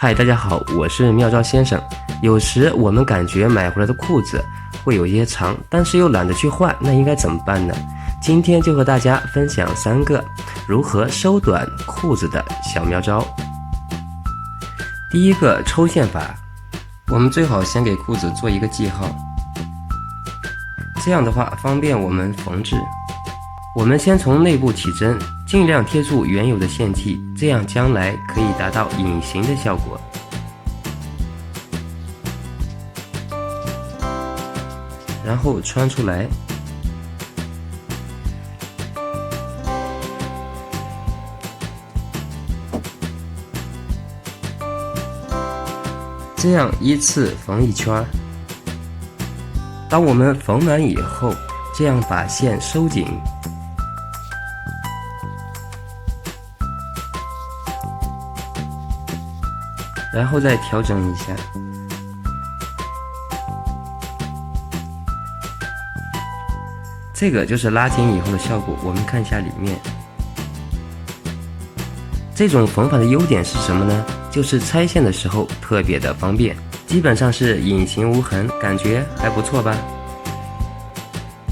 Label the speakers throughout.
Speaker 1: 嗨，大家好，我是妙招先生。有时我们感觉买回来的裤子会有些长，但是又懒得去换，那应该怎么办呢？今天就和大家分享3个如何收短裤子的小妙招。第一个，抽线法。我们最好先给裤子做一个记号，这样的话方便我们缝制。我们先从内部起针，尽量贴住原有的线体，这样将来可以达到隐形的效果。然后穿出来，这样依次缝一圈。当我们缝完以后，这样把线收紧，然后再调整一下。这个就是拉紧以后的效果，我们看一下里面。这种缝法的优点是什么呢？就是拆线的时候特别的方便，基本上是隐形无痕，感觉还不错吧？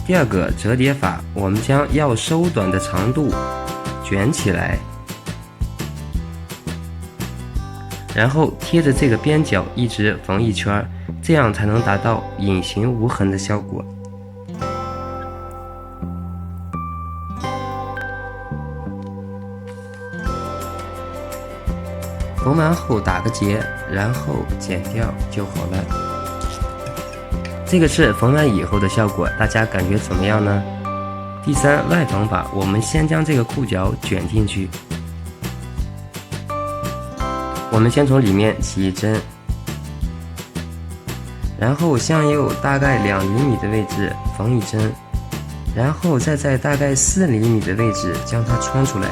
Speaker 1: 第二个折叠法，我们将要收短的长度卷起来，然后贴着这个边角一直缝一圈，这样才能达到隐形无痕的效果。缝完后打个结，然后剪掉就好了。这个是缝完以后的效果，大家感觉怎么样呢？第3，外缝法，我们先将这个裤脚卷进去。我们先从里面起一针，然后向右大概2厘米的位置缝一针，然后再在大概4厘米的位置将它穿出来。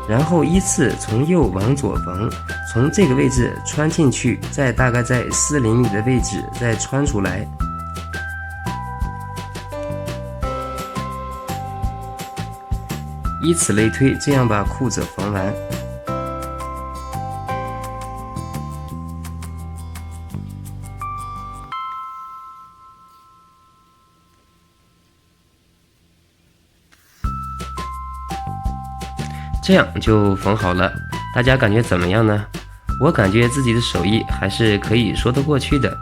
Speaker 1: 然后依次从右往左缝，从这个位置穿进去，再大概在4厘米的位置再穿出来。以此类推，这样把裤子缝完。这样就缝好了，大家感觉怎么样呢？我感觉自己的手艺还是可以说得过去的。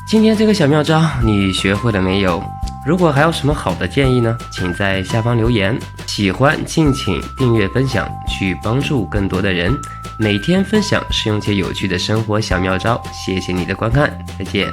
Speaker 1: 今天这个小妙招你学会了没有？如果还有什么好的建议呢，请在下方留言。喜欢敬请订阅分享，去帮助更多的人。每天分享实用且有趣的生活小妙招，谢谢你的观看，再见。